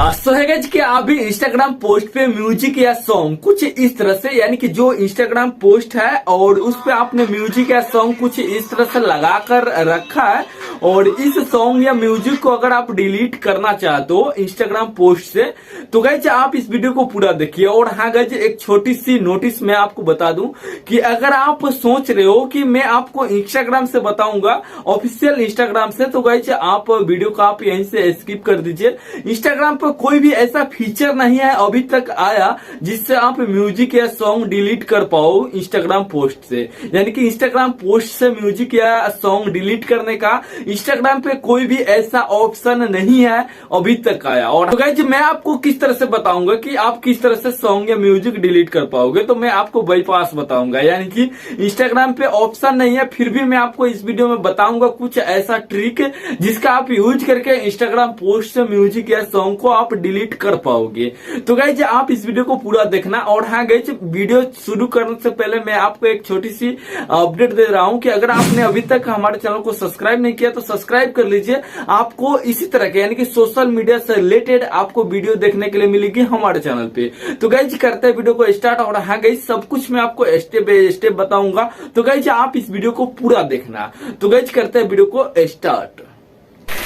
सो है गाइस कि आप भी इंस्टाग्राम पोस्ट पे म्यूजिक या सॉन्ग कुछ इस तरह से, यानी कि जो इंस्टाग्राम पोस्ट है और उस पे आपने म्यूजिक या सॉन्ग कुछ इस तरह से लगा कर रखा है, और इस सॉन्ग या म्यूजिक को अगर आप डिलीट करना चाहते हो इंस्टाग्राम पोस्ट से, तो गाइस आप इस वीडियो को पूरा देखिए। और हाँ गाइस, एक छोटी सी नोटिस मैं आपको बता दूं कि अगर आप सोच रहे हो कि मैं आपको इंस्टाग्राम से बताऊंगा, ऑफिशियल इंस्टाग्राम से, तो गाइस आप वीडियो को आप यहीं से स्किप कर दीजिए। इंस्टाग्राम पर कोई भी ऐसा फीचर नहीं है अभी तक आया जिससे आप म्यूजिक या सॉन्ग डिलीट कर पाओ इंस्टाग्राम पोस्ट से। यानी कि इंस्टाग्राम पोस्ट से म्यूजिक या सॉन्ग डिलीट करने का इंस्टाग्राम पे कोई भी ऐसा ऑप्शन नहीं है अभी तक आया। और तो गाइस मैं आपको किस तरह से बताऊंगा कि आप किस तरह से सॉन्ग या म्यूजिक डिलीट कर पाओगे, तो मैं आपको बाईपास बताऊंगा। यानी कि इंस्टाग्राम पे ऑप्शन नहीं है, फिर भी मैं आपको इस वीडियो में बताऊंगा कुछ ऐसा ट्रिक जिसका आप यूज करके इंस्टाग्राम पोस्ट से म्यूजिक या सॉन्ग को आप डिलीट कर पाओगे। तो गाइज आप इस वीडियो को पूरा देखना। और हाँ गाइज, वीडियो शुरू करने से पहले मैं आपको एक छोटी सी अपडेट दे रहा हूं कि अगर आपने अभी तक हमारे चैनल को सब्सक्राइब नहीं किया तो सब्सक्राइब कर लीजिए। आपको इसी तरह के यानी कि सोशल मीडिया से रिलेटेड आपको वीडियो देखने के लिए मिलेगी हमारे चैनल पे। तो गाइज करते हैं वीडियो को स्टार्ट। और हाँ गाइज, सब कुछ मैं आपको स्टेप बाय स्टेप बताऊंगा, तो गाइज आप इस वीडियो को पूरा देखना। तो गाइज करते हैं वीडियो को स्टार्ट।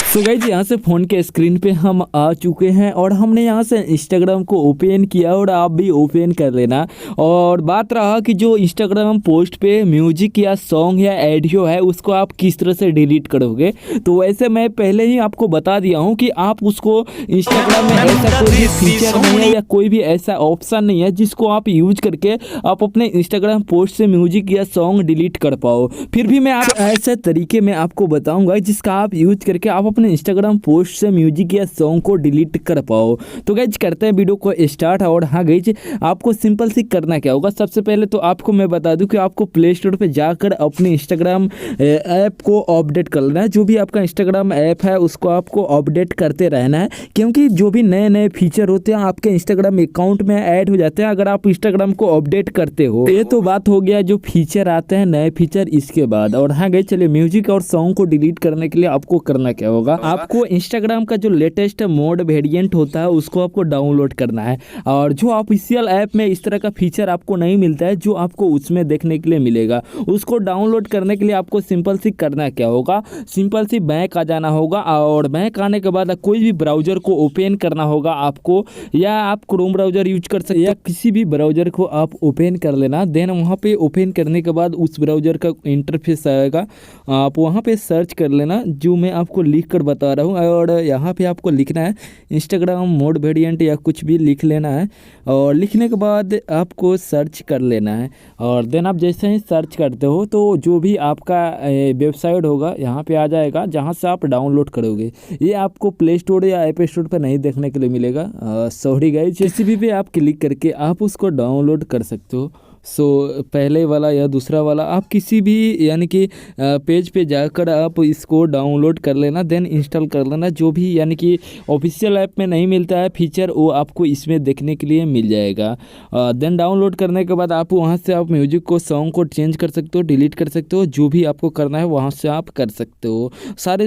तो गाइज यहाँ से फ़ोन के स्क्रीन पे हम आ चुके हैं और हमने यहाँ से इंस्टाग्राम को ओपन किया और आप भी ओपन कर लेना। और बात रहा कि जो इंस्टाग्राम पोस्ट पे म्यूजिक या सॉन्ग या ऑडियो है उसको आप किस तरह से डिलीट करोगे, तो वैसे मैं पहले ही आपको बता दिया हूँ कि आप उसको इंस्टाग्राम में ऐसा कोई भी फीचर नहीं है या कोई भी ऐसा ऑप्शन नहीं है जिसको आप यूज करके आप अपने इंस्टाग्राम पोस्ट से म्यूजिक या सॉन्ग डिलीट कर पाओ। फिर भी मैं आप ऐसे तरीके में आपको बताऊँगा जिसका आप यूज करके आप अपने इंस्टाग्राम पोस्ट से म्यूजिक या सॉन्ग को डिलीट कर पाओ। तो गाइज करते हैं वीडियो को स्टार्ट। और हाँ गाइज, आपको सिंपल सी करना क्या होगा, सबसे पहले तो आपको मैं बता दूं कि आपको प्ले स्टोर पे जाकर अपने इंस्टाग्राम ऐप को अपडेट कर लेना है। जो भी आपका इंस्टाग्राम ऐप है उसको आपको अपडेट करते रहना है, क्योंकि जो भी नए नए फीचर होते हैं आपके इंस्टाग्राम अकाउंट में ऐड हो जाते हैं अगर आप इंस्टाग्राम को अपडेट करते हो। ये तो बात हो गया जो फीचर आते हैं नए फीचर इसके बाद। और हाँ गाइज चलिए, म्यूजिक और सॉन्ग को डिलीट करने के लिए आपको करना क्या होगा, आपको इंस्टाग्राम का जो लेटेस्ट मोड वेरिएंट होता है उसको आपको डाउनलोड करना है। और जो ऑफिशियल ऐप में इस तरह का फीचर आपको नहीं मिलता है जो आपको उसमें देखने के लिए मिलेगा, उसको डाउनलोड करने के लिए आपको सिंपल सी करना क्या होगा, सिंपल सी बैक आ जाना होगा। और बैक आने के बाद कोई भी ब्राउजर को ओपन करना होगा आपको, या आप क्रोम ब्राउजर यूज कर सकते या किसी भी ब्राउजर को आप ओपन कर लेना। देन वहाँ पे ओपन करने के बाद उस ब्राउजर का इंटरफेस आएगा, आप वहाँ पे सर्च कर लेना जो मैं आपको लिख कर बता रहा हूँ। और यहाँ पे आपको लिखना है इंस्टाग्राम मोड वेरिएंट या कुछ भी लिख लेना है। और लिखने के बाद आपको सर्च कर लेना है। और देन आप जैसे ही सर्च करते हो तो जो भी आपका वेबसाइट होगा यहाँ पे आ जाएगा जहाँ से आप डाउनलोड करोगे। ये आपको प्ले स्टोर या ऐप स्टोर पर नहीं देखने के लिए मिलेगा, सॉरी गाइस। किसी भी आप क्लिक करके आप उसको डाउनलोड कर सकते हो। सो पहले वाला या दूसरा वाला आप किसी भी यानी कि पेज पे जाकर आप इसको डाउनलोड कर लेना, देन इंस्टॉल कर लेना। जो भी यानी कि ऑफिशियल ऐप में नहीं मिलता है फीचर वो आपको इसमें देखने के लिए मिल जाएगा। देन डाउनलोड करने के बाद आप वहाँ से आप म्यूजिक को सॉन्ग को चेंज कर सकते हो, डिलीट कर सकते हो, जो भी आपको करना है वहाँ से आप कर सकते हो।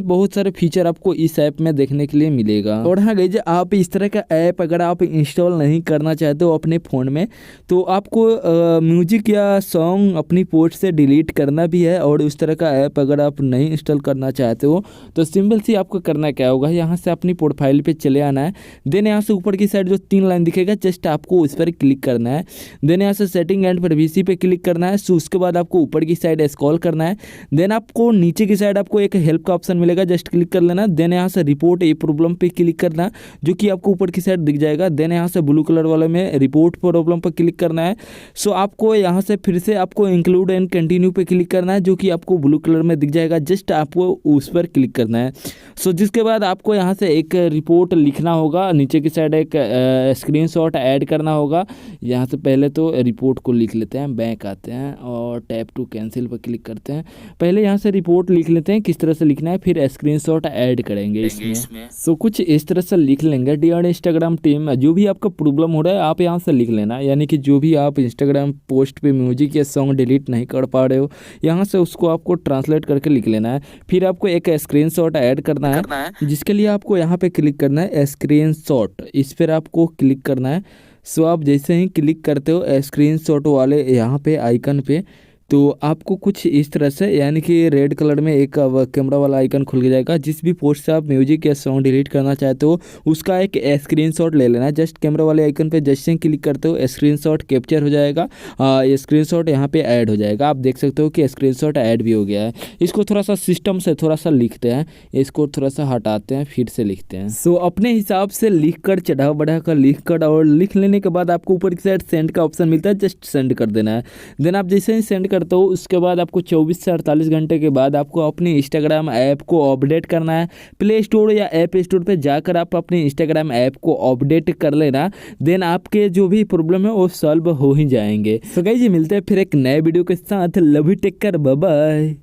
बहुत सारे फीचर आपको इस ऐप में देखने के लिए मिलेगा। और हाँ गाइस, आप इस तरह का ऐप अगर आप इंस्टॉल नहीं करना चाहते हो अपने फ़ोन में, तो आपको म्यूजिक या सॉन्ग अपनी पोस्ट से डिलीट करना भी है। और उस तरह का ऐप अगर आप नहीं इंस्टॉल करना चाहते हो तो सिंपल सी आपको करना क्या होगा, यहाँ से अपनी प्रोफाइल पे चले आना है। देन यहाँ से ऊपर की साइड जो 3 लाइन दिखेगा जस्ट आपको उस पर क्लिक करना है। देन यहाँ से सेटिंग एंड प्राइवेसी पे क्लिक करना है। सो उसके बाद आपको ऊपर की साइड स्क्रॉल करना है। देन आपको नीचे की साइड आपको एक हेल्प का ऑप्शन मिलेगा, जस्ट क्लिक कर लेना। देन यहाँ से रिपोर्ट ए प्रॉब्लम पे क्लिक करना जो कि आपको ऊपर की साइड दिख जाएगा। देन यहाँ से ब्लू कलर वाले में रिपोर्ट प्रॉब्लम पर क्लिक करना है। सो आपको यहाँ से फिर से आपको इंक्लूड एंड कंटिन्यू पे क्लिक करना है जो कि आपको ब्लू कलर में दिख जाएगा, जस्ट आपको उस पर क्लिक करना है। सो जिसके बाद आपको यहाँ से एक रिपोर्ट लिखना होगा, नीचे की साइड एक स्क्रीनशॉट ऐड करना होगा। यहाँ से पहले तो रिपोर्ट को लिख लेते हैं, बैक आते हैं और टैप टू कैंसिल पर क्लिक करते हैं। पहले यहाँ से रिपोर्ट लिख लेते हैं किस तरह से लिखना है, फिर स्क्रीनशॉट ऐड करेंगे इसमें। सो कुछ इस तरह से लिख लेंगे। डियर इंस्टाग्राम टीम, जो भी आपका प्रॉब्लम हो रहा है आप यहाँ से लिख लेना, यानी कि जो भी आप इंस्टाग्राम पोस्ट पे म्यूजिक या सॉन्ग डिलीट नहीं कर पा रहे हो, यहाँ से उसको आपको ट्रांसलेट करके लिख लेना है। फिर आपको एक स्क्रीनशॉट ऐड करना है, जिसके लिए आपको यहाँ पे क्लिक करना है स्क्रीनशॉट, इस पर आपको क्लिक करना है। सो आप जैसे ही क्लिक करते हो स्क्रीनशॉट वाले यहाँ पे आइकन पे, तो आपको कुछ इस तरह से यानी कि रेड कलर में एक कैमरा वाला आइकन खुल जाएगा। जिस भी पोस्ट से आप म्यूजिक या सॉन्ग डिलीट करना चाहते हो उसका एक स्क्रीनशॉट ले लेना है। जस्ट कैमरा वाले आइकन पे जैसे ही क्लिक करते हो स्क्रीनशॉट कैप्चर हो जाएगा, स्क्रीनशॉट यहाँ पे ऐड हो जाएगा। आप देख सकते हो कि स्क्रीनशॉट ऐड भी हो गया है। इसको थोड़ा सा सिस्टम से थोड़ा सा लिखते हैं, इसको थोड़ा सा हटाते हैं, फिर से लिखते हैं। सो अपने हिसाब से लिख कर चढ़ा बढ़ा कर लिख कर और लिख लेने के बाद आपको ऊपर की साइड सेंड का ऑप्शन मिलता है, जस्ट सेंड कर देना है। देन आप जैसे ही सेंड करते हो उसके बाद आपको 24 से 48 घंटे के बाद आपको अपनी इंस्टाग्राम ऐप को अपडेट करना है। प्ले स्टोर या ऐप स्टोर पे जाकर आप अपनी इंस्टाग्राम ऐप को अपडेट कर लेना। देन आपके जो भी प्रॉब्लम है वो सॉल्व हो ही जाएंगे। तो गाइस मिलते हैं फिर एक नए वीडियो के साथ। Love you, take care, bye bye.